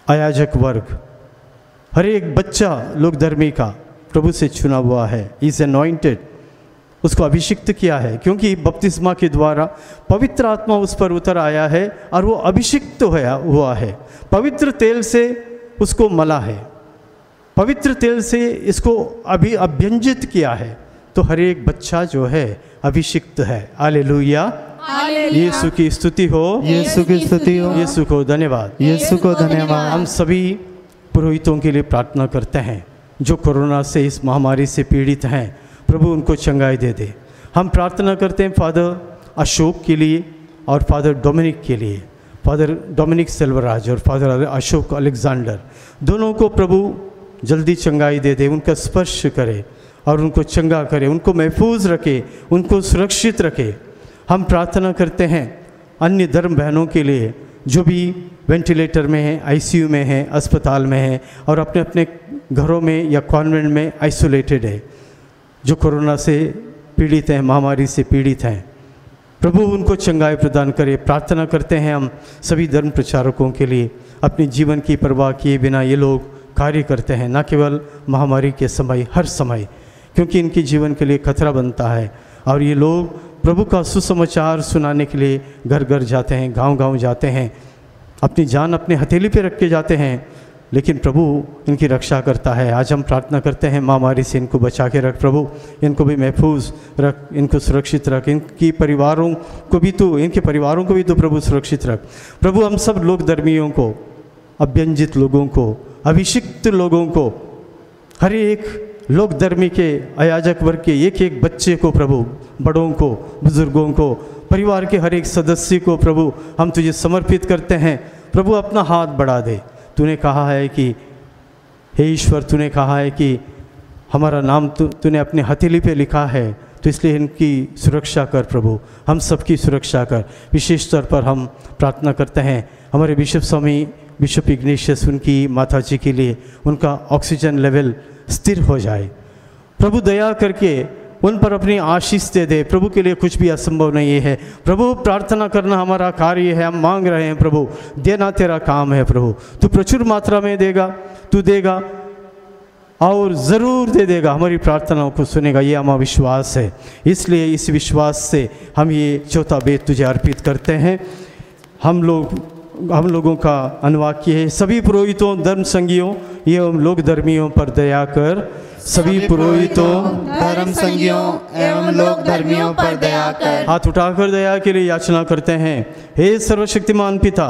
अयाजक वर्ग, हर एक बच्चा लोग धर्मी का प्रभु से चुना हुआ है। इज अनॉइंटेड, उसको अभिषिक्त किया है, क्योंकि बपतिस्मा के द्वारा पवित्र आत्मा उस पर उतर आया है और वो अभिषिक्त हुआ है। पवित्र तेल से उसको मला है, पवित्र तेल से इसको अभ्यंजित किया है। तो हर एक बच्चा जो है अभिषिक्त है। हालेलुया, यीशु की स्तुति हो, यीशु की स्तुति हो, यीशु को धन्यवाद, यीशु को धन्यवाद। हम सभी पुरोहितों के लिए प्रार्थना करते हैं जो कोरोना से, इस महामारी से पीड़ित हैं। प्रभु उनको चंगाई दे दे। हम प्रार्थना करते हैं फादर अशोक के लिए और फादर डोमिनिक के लिए, फादर डोमिनिक सेल्वराज और फादर अशोक अलेक्जेंडर, दोनों को प्रभु जल्दी चंगाई दे दे, उनका स्पर्श करे और उनको चंगा करे, उनको महफूज रखे, उनको सुरक्षित रखे। हम प्रार्थना करते हैं अन्य धर्म बहनों के लिए जो भी वेंटिलेटर में हैं, आईसीयू में हैं, अस्पताल में हैं और अपने अपने घरों में या कॉन्वेंट में आइसोलेटेड है, जो कोरोना से पीड़ित हैं, महामारी से पीड़ित हैं। प्रभु उनको चंगाई प्रदान करे। प्रार्थना करते हैं हम सभी धर्म प्रचारकों के लिए। अपने जीवन की परवाह किए बिना ये लोग कार्य करते हैं, न केवल महामारी के समय, हर समय, क्योंकि इनके जीवन के लिए खतरा बनता है। और ये लोग प्रभु का सुसमाचार सुनाने के लिए घर घर जाते हैं, गांव गांव जाते हैं, अपनी जान अपने हथेली पे रख के जाते हैं। लेकिन प्रभु इनकी रक्षा करता है। आज हम प्रार्थना करते हैं, महामारी से इनको बचा के रख प्रभु, इनको भी महफूज रख, इनको सुरक्षित रख, इनके परिवारों को भी तो प्रभु सुरक्षित रख। प्रभु हम सब लोग धर्मियों को, अभ्यंजित लोगों को, अभिषिक्त लोगों को, हर एक लोक धर्मी के अयाजक वर्ग के एक एक बच्चे को प्रभु, बड़ों को, बुजुर्गों को, परिवार के हर एक सदस्य को प्रभु हम तुझे समर्पित करते हैं। प्रभु अपना हाथ बढ़ा दे। तूने कहा है कि हे ईश्वर, तूने कहा है कि हमारा नाम तूने अपने हथेली पे लिखा है, तो इसलिए इनकी सुरक्षा कर प्रभु, हम सबकी सुरक्षा कर। विशेष तौर पर हम प्रार्थना करते हैं हमारे बिशप स्वामी बिशप इग्नेशियस, उनकी माता जी के लिए उनका ऑक्सीजन लेवल स्थिर हो जाए। प्रभु दया करके उन पर अपनी आशीष दे दे। प्रभु के लिए कुछ भी असंभव नहीं है। प्रभु प्रार्थना करना हमारा कार्य है, हम मांग रहे हैं प्रभु, देना तेरा काम है प्रभु। तू प्रचुर मात्रा में देगा, तू देगा और ज़रूर दे देगा, हमारी प्रार्थनाओं को सुनेगा, ये हमारा विश्वास है। इसलिए इस विश्वास से हम ये चौथा वेद तुझे अर्पित करते हैं। हम लोगों का अनुवाक्य है, सभी पुरोहितों, धर्म संगियों एवं लोक धर्मियों पर दया कर। सभी पुरोहितों, धर्म संगियों एवं लोक धर्मियों पर दया कर। हाथ उठाकर दया के लिए याचना करते हैं। हे सर्वशक्तिमान पिता,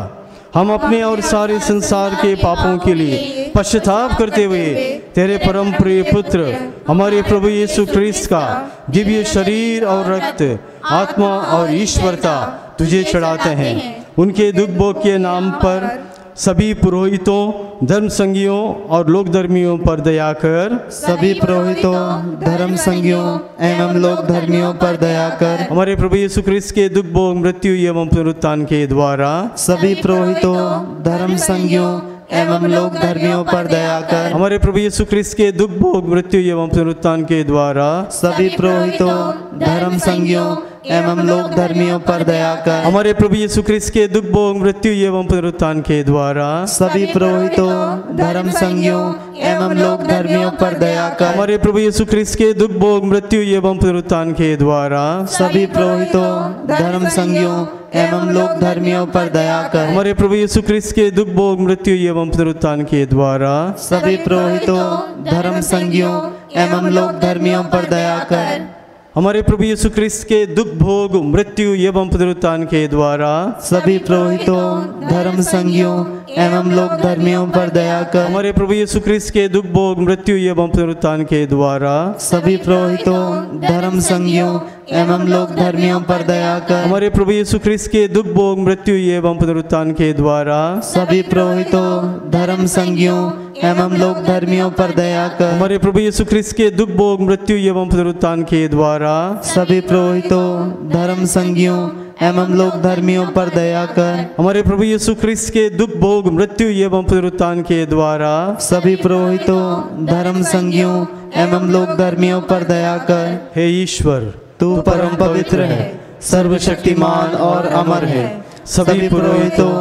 हम अपने और सारे संसार के पापों के लिए पश्चाताप करते हुए तेरे परम प्रिय पुत्र हमारे प्रभु यीशु ख्रिस्त का दिव्य शरीर और रक्त, आत्मा और ईश्वरता तुझे चढ़ाते हैं। उनके दुख भोग के नाम पर सभी पुरोहितों, धर्म संगियों और लोक धर्मियों पर दया कर। सभी पुरोहितों, धर्म संगियों एवं लोक धर्मियों पर दया कर। हमारे प्रभु यीशु ख्रिस्त के दुख भोग, मृत्यु एवं पुनरुत्थान के द्वारा सभी पुरोहितों, धर्म संगियों एवं लोक धर्मियों पर दया कर। हमारे प्रभु यीशु ख्रिस्त के दुख भोग, मृत्यु एवं पुनरुत्थान के द्वारा सभी पुरोहितों, धर्म संगियों एवं लोक धर्मियों पर दया कर। हमारे प्रभु यीशु ख्रिस्त के दुख भोग, मृत्यु एवं पुनरुत्थान के द्वारा सभी पुरोहितों, धर्म संगियों एवं लोक धर्मियों पर दया कर। हमारे प्रभु यीशु ख्रिस्त के दुख भोग, मृत्यु एवं पुनरुत्थान के द्वारा सभी पुरोहितों, धर्म संगियों एवं लोक धर्मियों पर दया कर। हमारे प्रभु यीशु ख्रिस्त के दुख भोग, मृत्यु एवं पुनरुत्थान के द्वारा सभी पुरोहितों, धर्म संगियों एवं लोक धर्मियों पर दया कर। हमारे प्रभु यीशु ख्रिस्त के दुख भोग, मृत्यु एवं पुनरुत्थान के द्वारा सभी पुरोहितों, धर्म संगियों एवं लोक धर्मियों पर दया कर। हमारे प्रभु यीशु ख्रिस्त के दुख भोग, मृत्यु एवं पुनरुत्थान के द्वारा सभी पुरोहितों, धर्म संगियों एवं लोक धर्मियों पर दया कर। हमारे प्रभु यीशु ख्रिस्त के दुख भोग, मृत्यु एवं पुनरुत्थान के द्वारा सभी पुरोहितों, धर्म संगियों एवं लोक धर्मियों पर दया कर। हमारे प्रभु यीशु ख्रिस्त के दुख भोग, मृत्यु एवं पुनरुत्थान के द्वारा सभी पुरोहितों, धर्म संगियों एवं लोक धर्मियों पर दया कर। हमारे प्रभु यीशु ख्रिस्त के दुख भोग, मृत्यु एवं पुनरुत्थान के द्वारा सभी पुरोहितों, धर्म संगियों एवं लोक धर्मियों पर दया कर। हे ईश्वर, तू परम पवित्र है, सर्वशक्तिमान और अमर है। सभी पुरोहितों,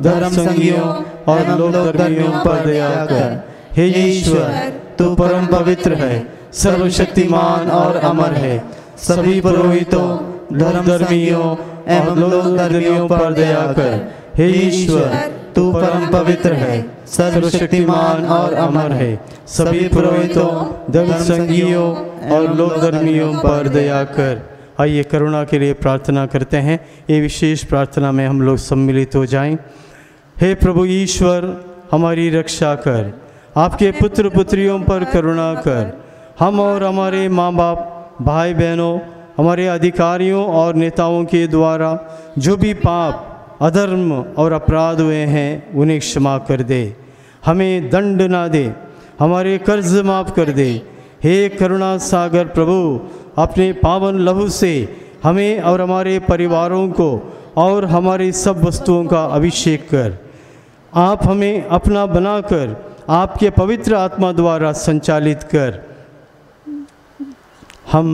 धर्म संगियों और लोक धर्मियों पर दया कर। हे ईश्वर, तू परम पवित्र है, सर्वशक्तिमान और अमर है। सभी पुरोहितों, धर्म संगियों एवं लोक धर्मियों पर दया कर। हे ईश्वर, तू परम पवित्र है, सर्वशक्तिमान और अमर है। सभी पुरोहितों, धर्म संगियों और लोक धर्मियों पर दया कर। आइए करुणा के लिए प्रार्थना करते हैं। ये विशेष प्रार्थना में हम लोग सम्मिलित हो जाएं। हे प्रभु ईश्वर, हमारी रक्षा कर, आपके पुत्र पुत्रियों पर करुणा कर। हम और हमारे माँ बाप, भाई बहनों, हमारे अधिकारियों और नेताओं के द्वारा जो भी पाप, अधर्म और अपराध हुए हैं उन्हें क्षमा कर दे, हमें दंड ना दे, हमारे कर्ज माफ़ कर दे। हे करुणा सागर प्रभु, अपने पावन लहू से हमें और हमारे परिवारों को और हमारी सब वस्तुओं का अभिषेक कर। आप हमें अपना बनाकर आपके पवित्र आत्मा द्वारा संचालित कर। हम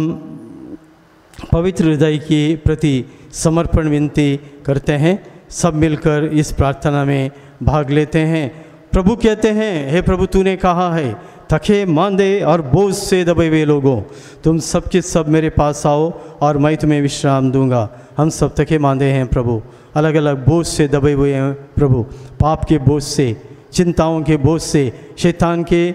पवित्र हृदय के प्रति समर्पण विनती करते हैं। सब मिलकर इस प्रार्थना में भाग लेते हैं। प्रभु कहते हैं, हे प्रभु, तूने कहा है, थके मांदे और बोझ से दबे हुए लोगों, तुम सब के सब मेरे पास आओ और मैं तुम्हें विश्राम दूंगा। हम सब थके मांदे हैं प्रभु, अलग अलग बोझ से दबे हुए हैं प्रभु, पाप के बोझ से, चिंताओं के बोझ से, शैतान के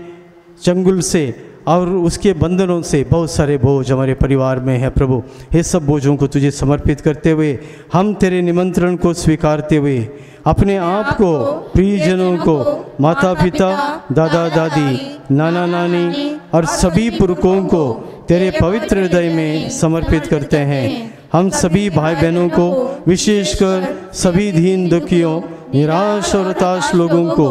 चंगुल से और उसके बंधनों से बहुत सारे बोझ हमारे परिवार में है प्रभु। ये सब बोझों को तुझे समर्पित करते हुए हम तेरे निमंत्रण को स्वीकारते हुए अपने आप को, प्रियजनों को, माता पिता, दादा दादी, नाना नानी और सभी पुरखों को तेरे पवित्र हृदय में समर्पित करते हैं। हम सभी भाई बहनों को, विशेषकर सभी दीन दुखियों, निराश और हताश लोगों को,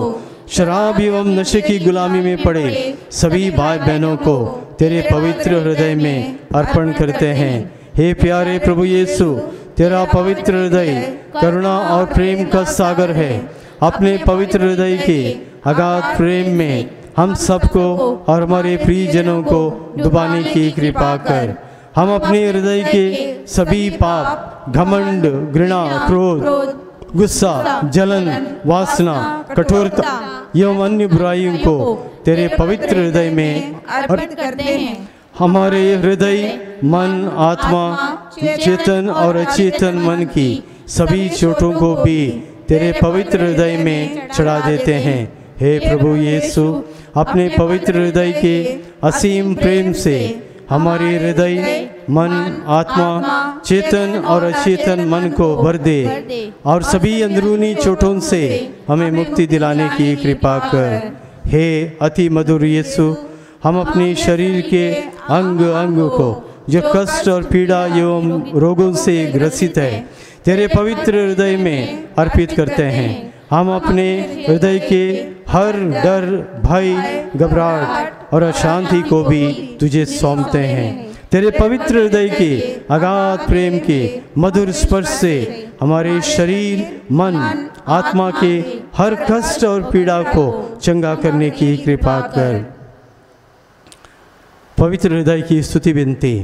शराब एवं नशे की गुलामी में पड़े सभी भाई बहनों को तेरे पवित्र हृदय में अर्पण करते हैं। हे प्यारे प्रभु यीशु, तेरा पवित्र हृदय करुणा और प्रेम का सागर है। अपने पवित्र हृदय के अगाध प्रेम में हम सबको और हमारे प्रियजनों को डुबाने की कृपा कर। हम अपने हृदय के सभी पाप, घमंड, घृणा, क्रोध, गुस्सा, जलन, वासना, कठोरता एवं अन्य बुराइयों को तेरे पवित्र हृदय में अर्पित करते हैं। हमारे हृदय, मन, आत्मा, चेतन और अचेतन मन की सभी चोटों को भी तेरे पवित्र हृदय में चढ़ा देते हैं। हे प्रभु यीशु, अपने पवित्र हृदय के असीम प्रेम से हमारे हृदय, मन, आत्मा, चेतन और अचेतन मन को भर दे और सभी अंदरूनी चोटों से हमें मुक्ति दिलाने की कृपा कर। हे अति मधुर यीशु, हम अपने शरीर के अंग अंग को जो कष्ट और पीड़ा एवं रोगों से ग्रसित है तेरे पवित्र हृदय में अर्पित करते हैं। हम अपने हृदय के हर डर, भय, घबराहट और अशांति को भी तुझे सौंपते हैं। तेरे पवित्र हृदय के अगाध प्रेम के मधुर स्पर्श से हमारे शरीर, मन, आत्मा के हर कष्ट और पीड़ा को चंगा करने की कृपा कर। पवित्र हृदय की स्तुति विनती।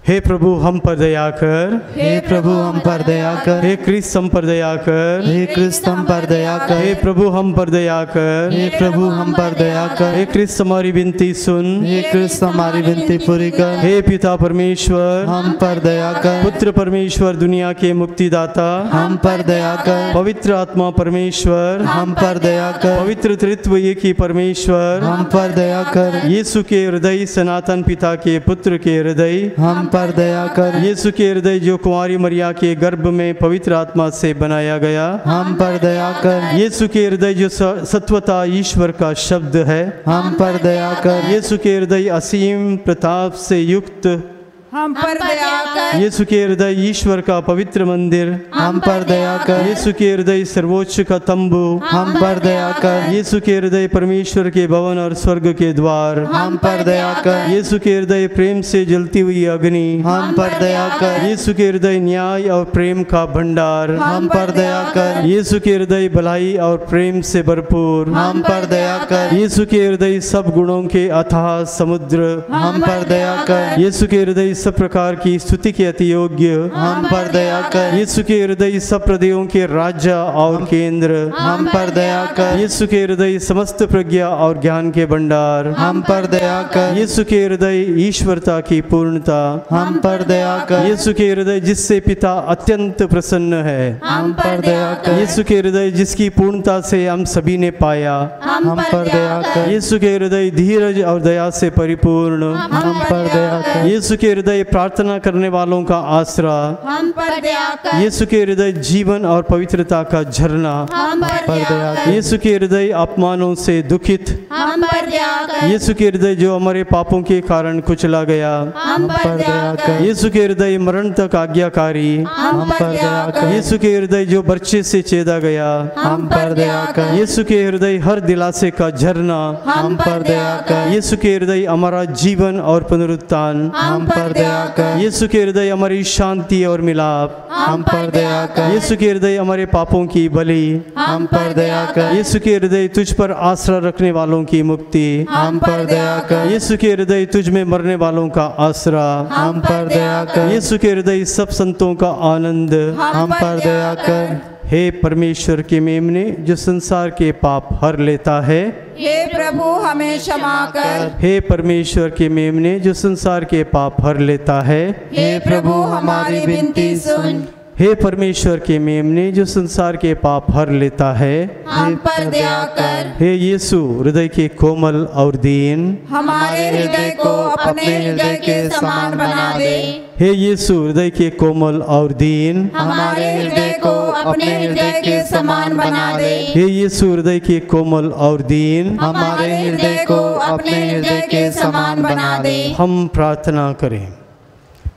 हे प्रभु हम पर दया कर। हे प्रभु हम पर दया कर। हे क्रिस्त हम पर दया कर। हे क्रिस्त हम पर दया कर। हे प्रभु हम पर दया कर। हे प्रभु हम पर दया कर। हे क्रिस्त हमारी विनती सुन। हे क्रिस्त हमारी विनती पूरी कर। हे पिता परमेश्वर हम पर दया कर। पुत्र परमेश्वर दुनिया के मुक्तिदाता हम पर दया कर। पवित्र आत्मा परमेश्वर हम पर दया कर। पवित्र त्रित्व एक ही परमेश्वर हम पर दया कर। यीशु के हृदय, सनातन पिता के पुत्र के हृदय हम पर दया कर। यीशु के हृदय जो कुंवारी मरिया के गर्भ में पवित्र आत्मा से बनाया गया हम पर दया कर। यीशु के हृदय जो सत्वता ईश्वर का शब्द है हम पर दया कर। यीशु के हृदय असीम प्रताप से युक्त हम पर दया कर। यीशु के हृदय ईश्वर का पवित्र मंदिर हम पर दया कर। यीशु के हृदय सर्वोच्च का तंबू हम पर दया कर। यीशु के हृदय परमेश्वर के भवन और स्वर्ग के द्वार हम पर दया कर। यीशु के हृदय प्रेम से जलती हुई अग्नि हम पर दया कर। यीशु के हृदय न्याय और प्रेम का भंडार हम पर दया कर। यीशु के हृदय भलाई और प्रेम से भरपूर हम पर दया कर। यीशु के हृदय सब गुणों के अथाह समुद्र हम पर दया कर। यीशु के हृदय सब प्रकार की स्तुति के अति योग्य हम पर दया कर। यीशु के हृदय सब हृदयों के राज्य और केंद्र हम पर दया कर। यीशु के हृदय समस्त प्रज्ञा और ज्ञान के भंडार हम पर दया कर। यीशु के हृदय ईश्वरता की पूर्णता हम पर दया कर। यीशु के हृदय जिससे पिता अत्यंत प्रसन्न है हम पर दया कर। यीशु के हृदय जिसकी पूर्णता से हम सभी ने पाया हम पर दया कर। यीशु के हृदय धीरज और दया से परिपूर्ण हम पर दया कर। यीशु के हृदय प्रार्थना करने वालों का आसरा हम पर दया कर। यीशु के हृदय जीवन और पवित्रता का झरना हम पर पर दया दया कर। कर। यीशु के हृदय अपमानों से दुखित हम पर दया कर। यीशु के हृदय जो हमारे पापों के कारण कुचला गया हम पर दया कर। यीशु के हृदय मरण तक आज्ञाकारी हम पर दया कर। यीशु के हृदय जो बर्चे से चेदा गया हम पर दया कर। यीशु के हृदय हर दिलासे का झरना हम पर दया कर। यीशु के हृदय हमारा जीवन और पुनरुत्थान हम पर दया कर। यीशु के हृदय हमारी शांति और मिलाप हम पर दया कर। यीशु के हृदय हमारे पापों की बलि हम पर दया कर। यीशु के हृदय तुझ पर आसरा रखने वालों की मुक्ति हम पर दया कर। यीशु के हृदय तुझ में मरने वालों का आसरा हम पर दया कर। यीशु के हृदय सब संतों का आनंद हम पर दया कर। हे परमेश्वर के मेमने जो संसार के पाप हर लेता है हे प्रभु हमें क्षमा कर। हे परमेश्वर के मेमने जो संसार के पाप हर लेता है हे प्रभु हमारी विनती सुन। हे परमेश्वर के मेमने जो संसार के पाप हर लेता है, हम पर दया कर। हे यीशु हृदय के कोमल और दीन, हमारे हृदय को अपने हृदय के समान बना दे। हे यीशु हृदय के कोमल और दीन, हमारे हृदय को अपने हृदय के समान बना दे। हे यीशु हृदय के कोमल और दीन, हमारे हृदय को अपने हृदय के समान बना दे। हम प्रार्थना करें।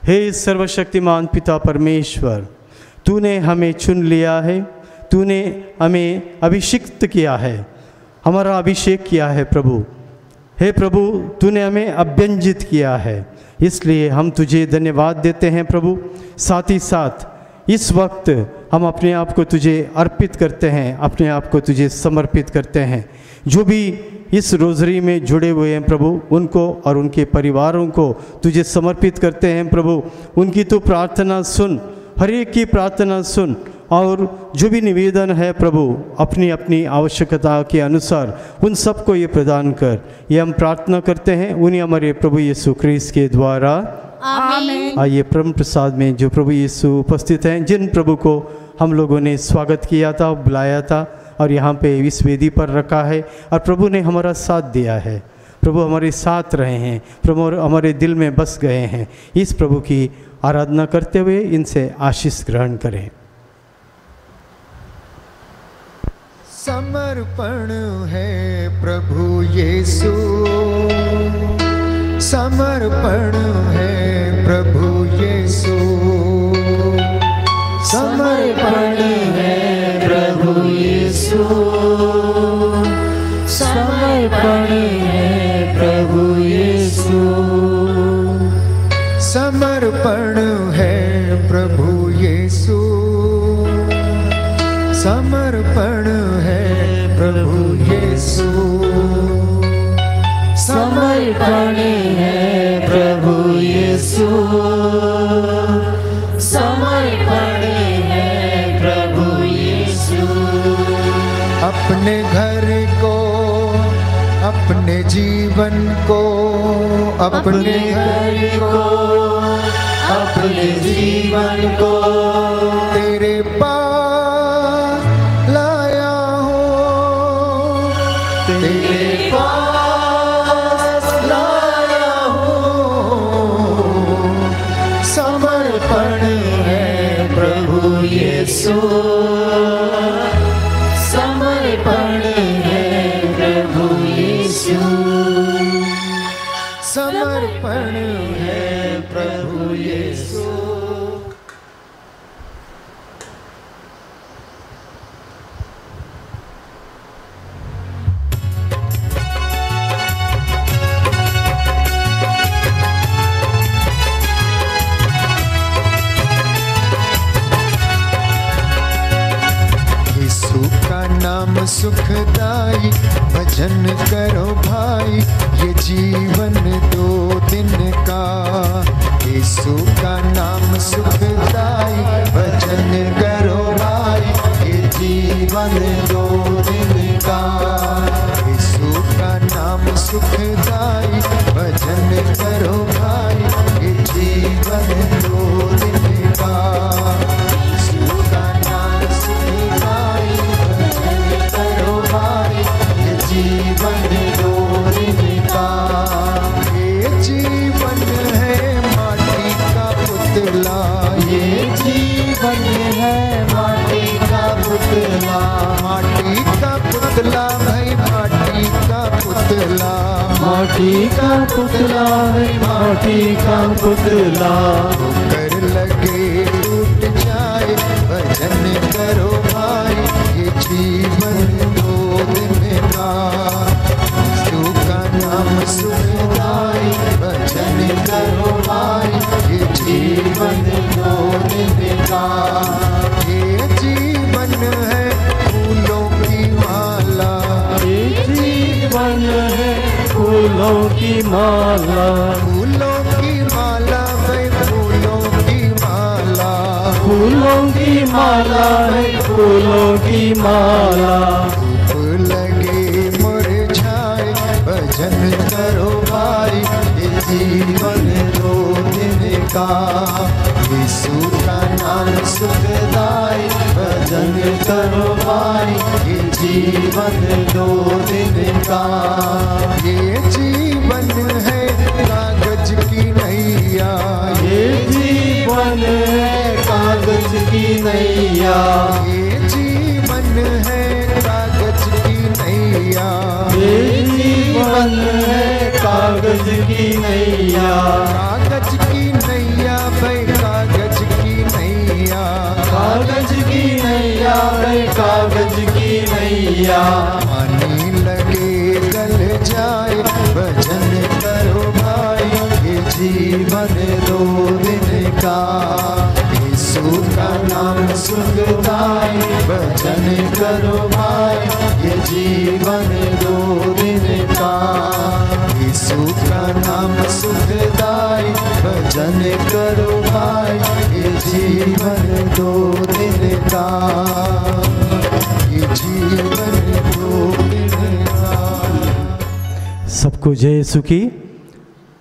हे सर्वशक्तिमान पिता परमेश्वर, तूने हमें चुन लिया है, तूने हमें अभिषिक्त किया है, हमारा अभिषेक किया है प्रभु। हे प्रभु, तूने हमें अभ्यंजित किया है, इसलिए हम तुझे धन्यवाद देते हैं प्रभु। साथ ही साथ इस वक्त हम अपने आप को तुझे अर्पित करते हैं, अपने आप को तुझे समर्पित करते हैं। जो भी इस रोज़री में जुड़े हुए हैं प्रभु, उनको और उनके परिवारों को तुझे समर्पित करते हैं प्रभु। उनकी तो प्रार्थना सुन, हर एक की प्रार्थना सुन, और जो भी निवेदन है प्रभु अपनी अपनी आवश्यकता के अनुसार उन सबको ये प्रदान कर। ये हम प्रार्थना करते हैं उन्हीं हमारे प्रभु यीशु ख्रीस्त के द्वारा, आमीन। आइए परम प्रसाद में जो प्रभु यीशु उपस्थित हैं, जिन प्रभु को हम लोगों ने स्वागत किया था, बुलाया था और यहाँ पे इस वेदी पर रखा है, और प्रभु ने हमारा साथ दिया है, प्रभु हमारे साथ रहे हैं, प्रभु हमारे दिल में बस गए हैं। इस प्रभु की आराधना करते हुए इनसे आशीष ग्रहण करें। समर्पण है प्रभु यीशु, समर्पण है प्रभु यीशु, समर्पण है प्रभु यीशु, समर्पण है प्रभु यीशु, समर्पण है प्रभु यीशु, समर्पण है प्रभु यीशु, समर्पण है प्रभु यीशु, समर्पण है प्रभु यीशु। अपने घर को, अपने जीवन को, अपने घर को, अपने जीवन को तेरे पास लाया हूँ, तेरे पास लाया हूँ। समर्पण है प्रभु यीशु, समर्पण है प्रभु यीशु, समर्पण है प्रभु यीशु। नाम सुखदाई, भजन करो भाई, ये जीवन 2 दिन का। यीशु का नाम सुखदाई, भजन करो भाई, ये जीवन 2 दिन का। यीशु का नाम सुखदाई, भजन करो भाई, ये जीवन 2 दिन का। यीशु का नाम सुखदाई, जीवन 2 दिन का। ये जीवन है माटी का पुतला, ये जीवन है माटी का पुतला, माटी का पुतला भाई, माटी का पुतला, माटी का पुतला है, माटी का पुतला। कर लगे टूट जाए, भजन करो भाई, ये जीवन 2 दिन का। यीशु का नाम सुखदाई, भजन करो भाई, ये जीवन 2 दिन का। ये जीवन है फूलों की माला, ये जीवन है फूलों की माला, फूलों की माला भाई, फूलों की माला, फूलों की माला है, फूलों की माला। लगे मुरझाए, भजन करो भाई, ये जीवन 2 दिन का। यीशु का नाम सुखदाई भजन करो भाई ये जीवन 2 दिन का। ये जीवन है कागज की नैया, ये जीवन है कागज की नैया, ये जीवन है कागज की नैया, ये जीवन है कागज की नैया, कागज की नैया भाई कागज की नैया, कागज की नैया भाई कागज की नैया। पानी लगे गल जाए भजन करो भाई ये जीवन 2 दिन का। यीशु का नाम सुखदाई भजन करो भाई ये जीवन 2 दिन का। यीशु का नाम सुखदाई भजन करो भाई ये जीवन 2 दिन का, ये जीवन 2 दिन का। सबको जय यीशु की।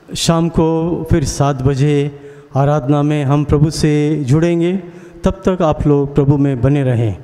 शाम को फिर 7 बजे आराधना में हम प्रभु से जुड़ेंगे। तब तक आप लोग प्रभु में बने रहें।